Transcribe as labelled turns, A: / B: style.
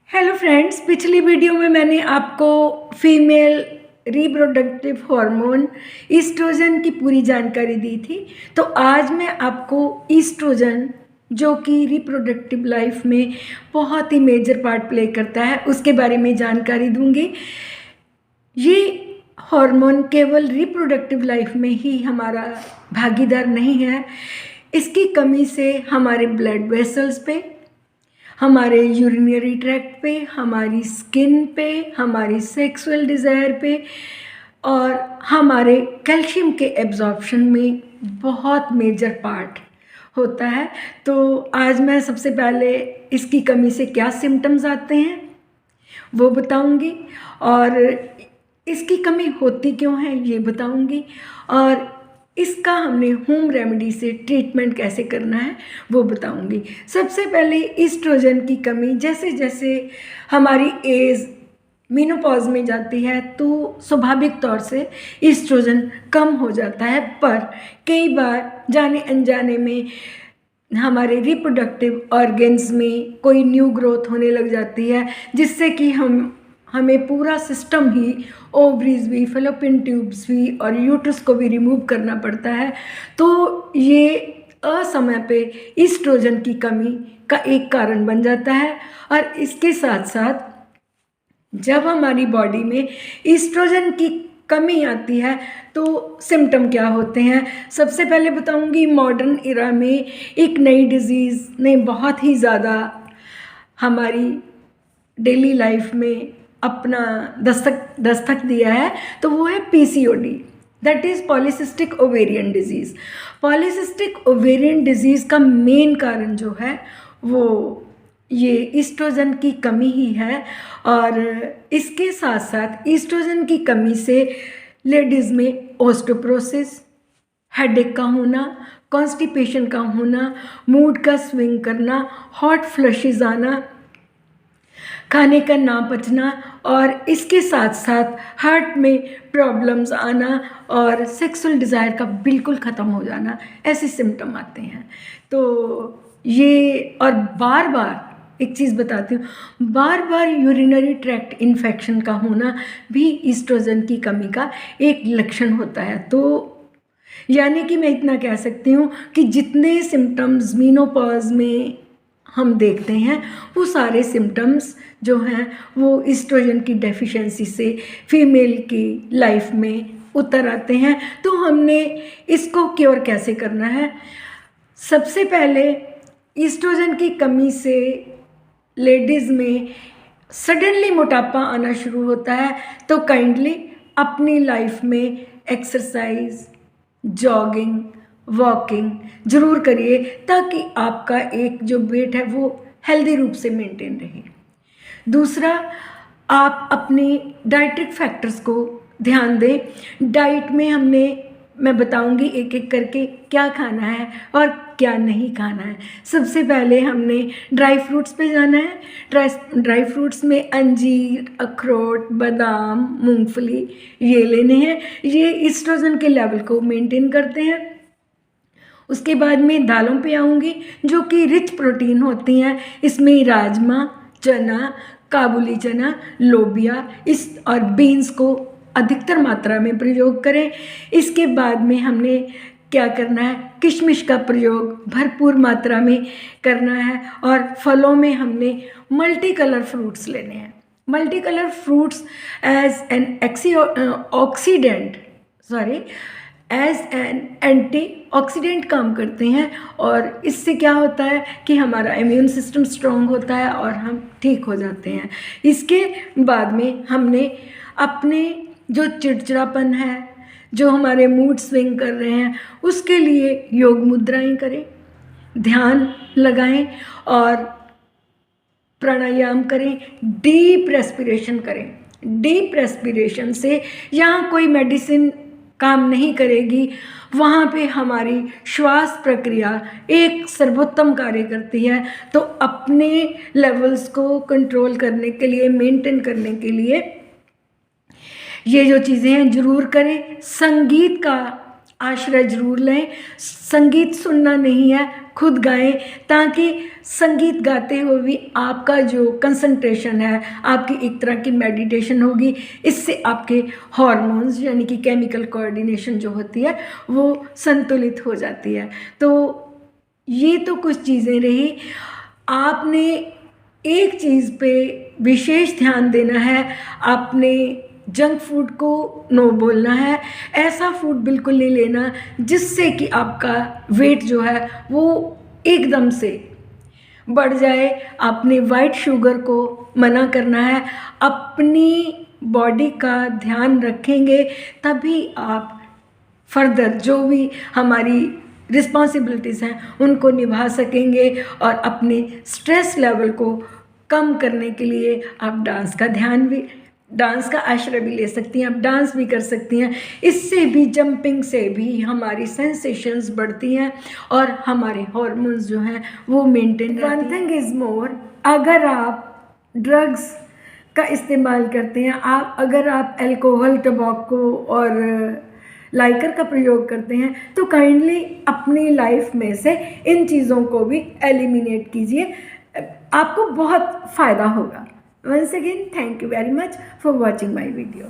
A: Hello friends, पिछली video में मैंने आपको फीमेल रिप्रोडक्टिव हार्मोन ईस्ट्रोजन की पूरी जानकारी दी थी। तो आज मैं आपको ईस्ट्रोजन, जो कि रिप्रोडक्टिव लाइफ में बहुत ही मेजर पार्ट प्ले करता है, उसके बारे में जानकारी दूंगी। ये हार्मोन केवल रिप्रोडक्टिव लाइफ में ही हमारा भागीदार नहीं है। इसकी कमी से हमारे ब्लड वेसल्स पे, हमारे यूरिनरी ट्रैक्ट पे, हमारी स्किन पे, हमारी सेक्सुअल डिज़ायर पे और हमारे कैल्शियम के एब्जॉर्प्शन में बहुत मेजर पार्ट होता है। तो आज मैं सबसे पहले इसकी कमी से क्या सिम्टम्स आते हैं वो बताऊंगी, और इसकी कमी होती क्यों है ये बताऊंगी, और इसका हमने होम रेमेडी से ट्रीटमेंट कैसे करना है वो बताऊंगी। सबसे पहले ईस्ट्रोजन की कमी, जैसे जैसे हमारी एज मेनोपॉज में जाती है तो स्वाभाविक तौर से ईस्ट्रोजन कम हो जाता है, पर कई बार जाने अनजाने में हमारे रिप्रोडक्टिव ऑर्गन्स में कोई न्यू ग्रोथ होने लग जाती है, जिससे कि हमें पूरा सिस्टम ही, ओवरीज भी, फेलोपियन ट्यूब्स भी और यूट्रस को भी रिमूव करना पड़ता है। तो ये असमय पे ईस्ट्रोजन की कमी का एक कारण बन जाता है। और इसके साथ साथ जब हमारी बॉडी में ईस्ट्रोजन की कमी आती है तो सिम्टम क्या होते हैं, सबसे पहले बताऊंगी। मॉडर्न इरा में एक नई डिजीज़ ने बहुत ही ज़्यादा हमारी डेली लाइफ में अपना दस्तक दिया है, तो वो है PCOD, that is polycystic ovarian disease. Polycystic ovarian disease का मेन कारण जो है वो ये ईस्ट्रोजन की कमी ही है। और इसके साथ साथ ईस्ट्रोजन की कमी से लेडीज़ में ऑस्टियोपोरोसिस, हेडेक का होना, कॉन्स्टिपेशन का होना, मूड का स्विंग करना, हॉट फ्लशेस आना, खाने का ना पचना, और इसके साथ साथ हार्ट में प्रॉब्लम्स आना और सेक्सुअल डिज़ायर का बिल्कुल ख़त्म हो जाना, ऐसे सिम्टम आते हैं। तो ये, और बार बार एक चीज़ बताती हूँ, बार बार यूरिनरी ट्रैक्ट इन्फेक्शन का होना भी ईस्ट्रोजन की कमी का एक लक्षण होता है। तो यानी कि मैं इतना कह सकती हूँ कि जितने सिम्टम्स मेनोपॉज में हम देखते हैं वो सारे सिम्टम्स जो हैं वो ईस्ट्रोजन की डेफिशिएंसी से फीमेल की लाइफ में उतर आते हैं। तो हमने इसको क्योर कैसे करना है, सबसे पहले ईस्ट्रोजन की कमी से लेडीज़ में सडनली मोटापा आना शुरू होता है, तो काइंडली अपनी लाइफ में एक्सरसाइज, जॉगिंग, वॉकिंग ज़रूर करिए, ताकि आपका एक जो वेट है वो हेल्दी रूप से मेंटेन रहे। दूसरा, आप अपनी डाइटरी फैक्टर्स को ध्यान दें। डाइट में मैं बताऊंगी एक एक करके क्या खाना है और क्या नहीं खाना है। सबसे पहले हमने ड्राई फ्रूट्स पे जाना है। ड्राई फ्रूट्स में अंजीर, अखरोट, बादाम, मूंगफली ये लेने हैं। ये ईस्ट्रोजन के लेवल को मेंटेन करते हैं। उसके बाद में दालों पे आऊँगी, जो कि रिच प्रोटीन होती हैं। इसमें राजमा, चना, काबुली चना, लोबिया और बीन्स को अधिकतर मात्रा में प्रयोग करें। इसके बाद में हमने क्या करना है, किशमिश का प्रयोग भरपूर मात्रा में करना है। और फलों में हमने मल्टी कलर फ्रूट्स लेने हैं। Multi colour fruits as an antioxidant काम करते हैं, और इससे क्या होता है कि हमारा इम्यून सिस्टम स्ट्रॉन्ग होता है और हम ठीक हो जाते हैं। इसके बाद में हमने अपने जो चिड़चिड़ापन है, जो हमारे मूड स्विंग कर रहे हैं, उसके लिए योग मुद्राएं करें, ध्यान लगाएं और प्राणायाम करें, डीप रेस्पिरेशन करें। डीप रेस्पिरेशन से यहाँ कोई मेडिसिन काम नहीं करेगी, वहाँ पे हमारी श्वास प्रक्रिया एक सर्वोत्तम कार्य करती है। तो अपने लेवल्स को कंट्रोल करने के लिए, मेंटेन करने के लिए ये जो चीज़ें हैं ज़रूर करें। संगीत का आश्रय ज़रूर लें। संगीत सुनना नहीं है, खुद गाएं, ताकि संगीत गाते हुए भी आपका जो कंसंट्रेशन है, आपकी एक तरह की मेडिटेशन होगी। इससे आपके हार्मोन्स यानी कि केमिकल कोऑर्डिनेशन जो होती है वो संतुलित हो जाती है। तो ये तो कुछ चीज़ें रही। आपने एक चीज़ पे विशेष ध्यान देना है, आपने जंक फूड को नो बोलना है। ऐसा फूड बिल्कुल नहीं लेना जिससे कि आपका वेट जो है वो एकदम से बढ़ जाए। आपने वाइट शुगर को मना करना है। अपनी बॉडी का ध्यान रखेंगे तभी आप फर्दर जो भी हमारी रिस्पॉन्सिबिलिटीज़ हैं उनको निभा सकेंगे। और अपने स्ट्रेस लेवल को कम करने के लिए आप डांस का आश्रय भी ले सकती हैं, आप डांस भी कर सकती हैं। इससे भी, जंपिंग से भी हमारी सेंसेशंस बढ़ती हैं और हमारे हार्मोन्स जो हैं वो मेंटेन रहते हैं। वन थिंग इज़ मोर, अगर आप ड्रग्स का इस्तेमाल करते हैं, अगर आप अल्कोहल, टबैको और लाइकर का प्रयोग करते हैं, तो काइंडली अपनी लाइफ में से इन चीज़ों को भी एलिमिनेट कीजिए, आपको बहुत फ़ायदा होगा। Once again, thank you very much for watching my video.